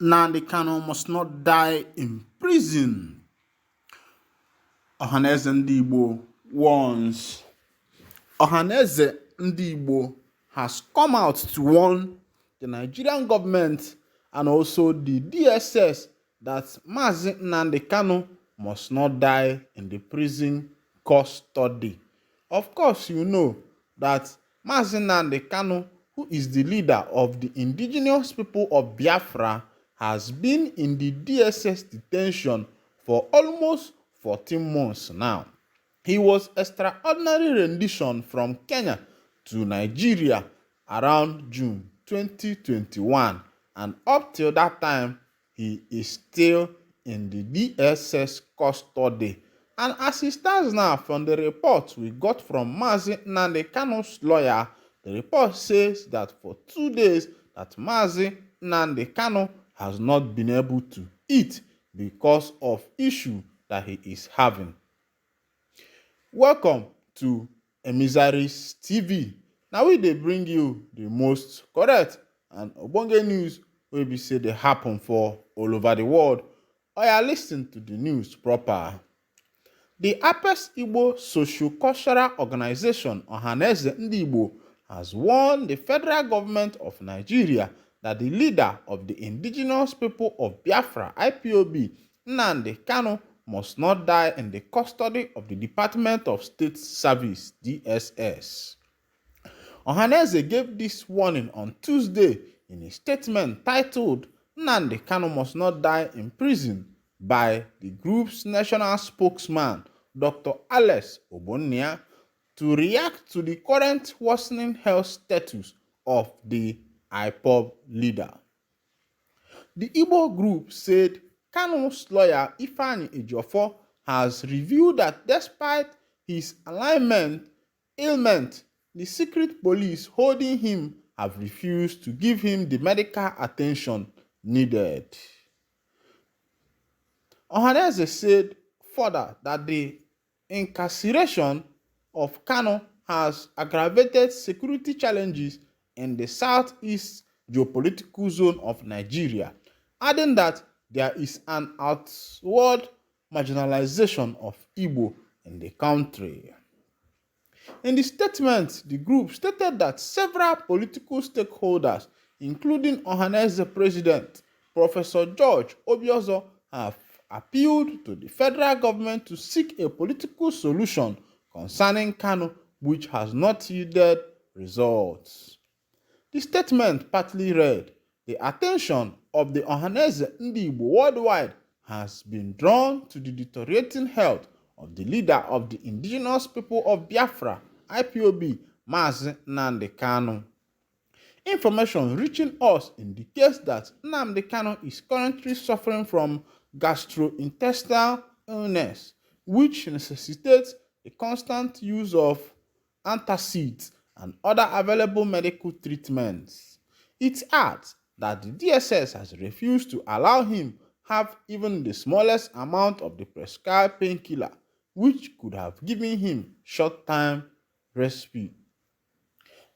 Nnamdi Kanu must not die in prison. Ọhaneze ndị Igbo warns. Ọhaneze ndị Igbo has come out to warn the Nigerian government and also the DSS that Mazi Nnamdi Kanu must not die in the prison custody. Of course, you know that Mazi Nnamdi Kanu, who is the leader of the indigenous people of Biafra, has been in the DSS detention for almost 14 months now. He was extraordinary rendition from Kenya to Nigeria around June 2021, and up till that time, he is still in the DSS custody. And as it stands now, from the report we got from Mazi Nnamdi Kanu's lawyer, the report says that for 2 days that Mazi Nnamdi Kanu has not been able to eat because of issue that he is having. Welcome to Emisaries TV. Now we dey bring you the most correct and ogbonge news wey be say dey happen for all over the world. Oya listen to the news proper. The Apex Igbo Socio-Cultural Organization Ọhaneze Ndị Igbo has warned the federal government of Nigeria that the leader of the indigenous people of Biafra, IPOB, Nnamdi Kanu, must not die in the custody of the Department of State Service, DSS. Ọhaneze gave this warning on Tuesday in a statement titled Nnamdi Kanu must not die in prison by the group's national spokesman, Dr. Alex Ogbonnia, to react to the current worsening health status of the IPOB leader. The Igbo group said Kanu's lawyer Ifeanyi Ejiofor has revealed that despite his ailment, the secret police holding him have refused to give him the medical attention needed. Ọhaneze said further that the incarceration of Kanu has aggravated security challenges in the southeast geopolitical zone of Nigeria, adding that there is an outward marginalization of Igbo in the country. In the statement, the group stated that several political stakeholders, including Ọhaneze President Professor George Obiozor, have appealed to the federal government to seek a political solution concerning Kanu, which has not yielded results. The statement partly read, "The attention of the Ọhaneze Ndị Igbo worldwide has been drawn to the deteriorating health of the leader of the indigenous people of Biafra, IPOB, Mazi Nnamdi Kanu. Information reaching us indicates that Nnamdi Kanu is currently suffering from gastrointestinal illness, which necessitates the constant use of antacids and other available medical treatments." It adds that the DSS has refused to allow him have even the smallest amount of the prescribed painkiller, which could have given him short-time respite.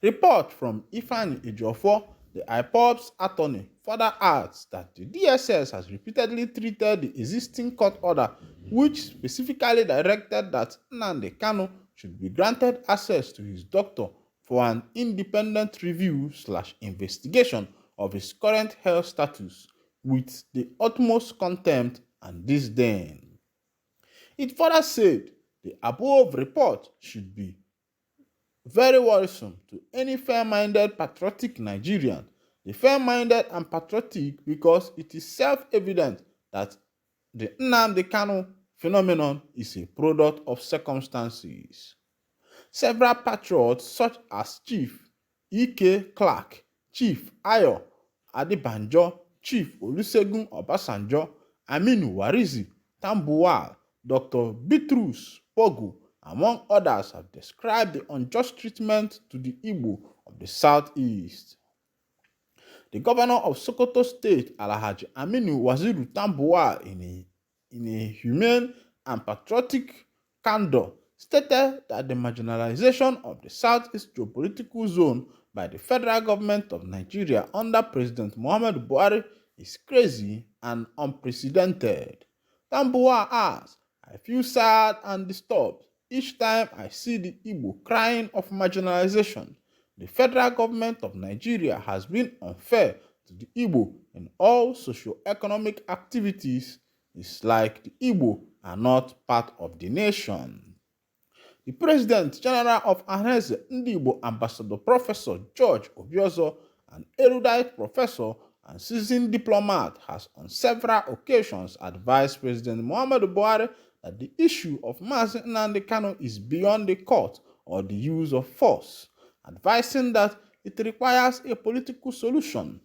Report from Ifeanyi Ejiofor, the IPOB's attorney, further adds that the DSS has repeatedly treated the existing court order, which specifically directed that Nnamdi Kanu should be granted access to his doctor for an independent review/investigation of his current health status, with the utmost contempt and disdain. It further said the above report should be very worrisome to any fair-minded patriotic Nigerian. The fair-minded and patriotic because it is self-evident that the Nnamdi Kanu phenomenon is a product of circumstances. Several patriots such as Chief E.K. Clark, Chief Ayo Adebanjo, Chief Olusegun Obasanjo, Aminu Warizi Tambuwal, Dr. Bitrus Pogu, among others, have described the unjust treatment to the Igbo of the Southeast. The governor of Sokoto State, Alhaji Aminu Waziru Tambuwal, in a humane and patriotic candor, stated that the marginalization of the Southeast geopolitical zone by the federal government of Nigeria under President Muhammadu Buhari is crazy and unprecedented. Tambuwa asks, I feel sad and disturbed each time I see the Igbo crying of marginalization. The federal government of Nigeria has been unfair to the Igbo in all socio-economic activities. It's like the Igbo are not part of the nation. The President General of Nnamdi Igbo Ambassador Professor George Obiozo, an erudite professor and seasoned diplomat, has on several occasions advised President Muhammadu Buhari that the issue of Mazi Nnamdi Kanu is beyond the court or the use of force, advising that it requires a political solution.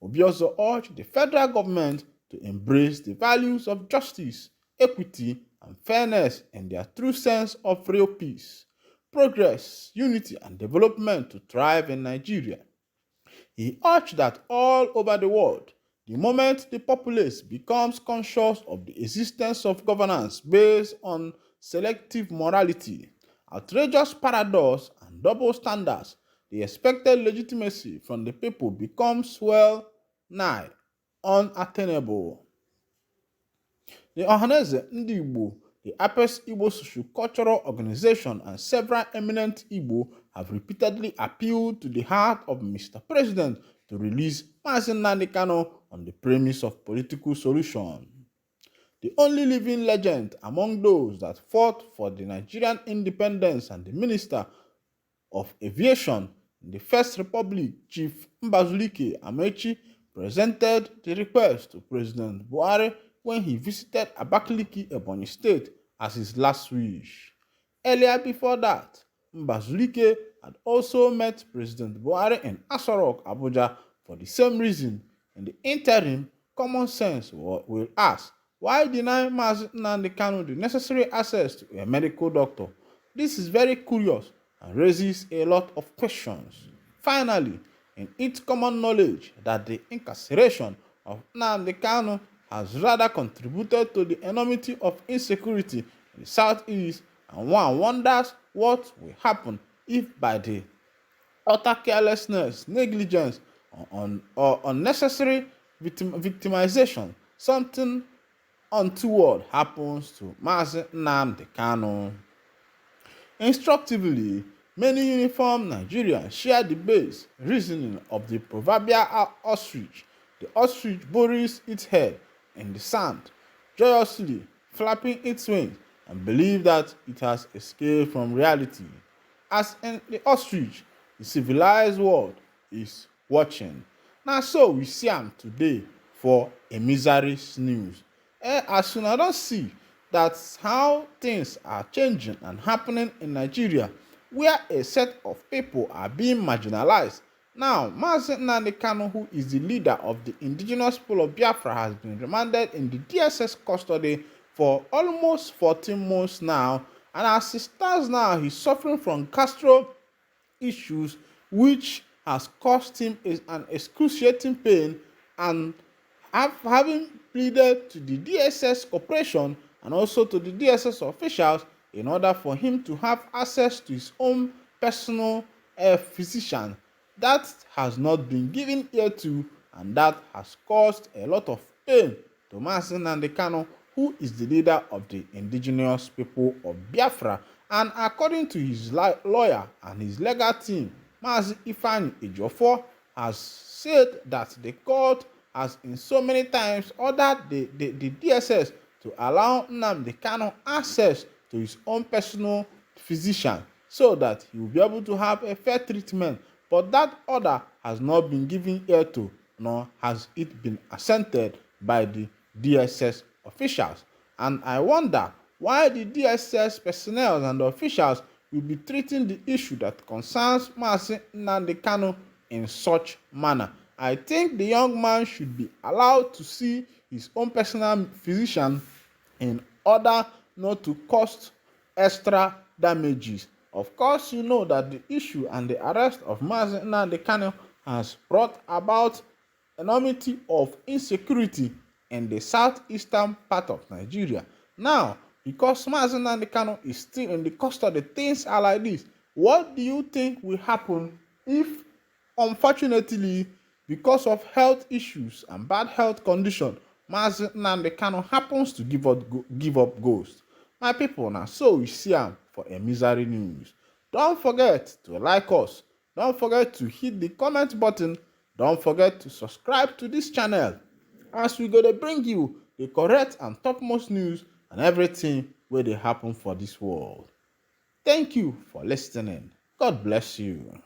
Obiozo urged the federal government to embrace the values of justice, equity, and fairness in their true sense of real peace, progress, unity, and development to thrive in Nigeria. He urged that all over the world, the moment the populace becomes conscious of the existence of governance based on selective morality, outrageous paradox, and double standards, the expected legitimacy from the people becomes well nigh unattainable. The Ohanaeze Ndị Igbo, the Apex Igbo Socio-Cultural Organization, and several eminent Igbo have repeatedly appealed to the heart of Mr. President to release Mazi Nnamdi Kanu on the premise of political solution. The only living legend among those that fought for the Nigerian independence and the Minister of Aviation in the First Republic, Chief Mbazulike Amechi, presented the request to President Buhari when he visited Abakaliki, Ebonyi State, as his last wish. Earlier before that, Mbazulike had also met President Buhari in Aso Rock, Abuja, for the same reason. In the interim, common sense will ask, why deny Mazi Nnamdi Kanu the necessary access to a medical doctor? This is very curious and raises a lot of questions. Finally, in its common knowledge that the incarceration of Nnamdi Kanu has rather contributed to the enormity of insecurity in the southeast, and one wonders what will happen if by the utter carelessness, negligence, or unnecessary victimization, something untoward happens to Mazi Nnamdi Kanu. Instructively, many uniformed Nigerians share the base reasoning of the proverbial ostrich. The ostrich buries its head in the sand, joyously flapping its wings, and believe that it has escaped from reality. As in the ostrich, the civilized world is watching. Now so we see am today for a misery snooze. As soon as I don't see that's how things are changing and happening in Nigeria, where a set of people are being marginalized. Now, Mazi Nnamdi Kanu, who is the leader of the indigenous people of Biafra, has been remanded in the DSS custody for almost 14 months now, and as he stands now, he's suffering from gastro issues, which has caused him an excruciating pain, and having pleaded to the DSS corporation and also to the DSS officials in order for him to have access to his own personal physician. That has not been given ear to, and that has caused a lot of pain to Mazi Nnamdi Kanu, who is the leader of the indigenous people of Biafra. And according to his lawyer and his legal team, Mazi Ifeanyi Ejiofor has said that the court has in so many times ordered the DSS to allow Nnamdi Kanu access to his own personal physician so that he will be able to have a fair treatment. But that order has not been given ear to, nor has it been assented by the DSS officials. And I wonder why the DSS personnel and the officials will be treating the issue that concerns Mazi Nnamdi Kanu in such manner. I think the young man should be allowed to see his own personal physician in order not to cost extra damages. Of course, you know that the issue and the arrest of Mazi Nnamdi Kanu has brought about enormity of insecurity in the southeastern part of Nigeria. Now, because Mazi Nnamdi Kanu is still in the custody, things are like this. What do you think will happen if, unfortunately, Because of health issues and bad health condition, Mazi Nnamdi Kanu happens to give up ghost. My people, now so we see am for a misery news. Don't forget to like us. Don't forget to hit the comment button. Don't forget to subscribe to this channel, as we go to bring you the correct and topmost news and everything wey dey happen for this world. Thank you for listening. God bless you.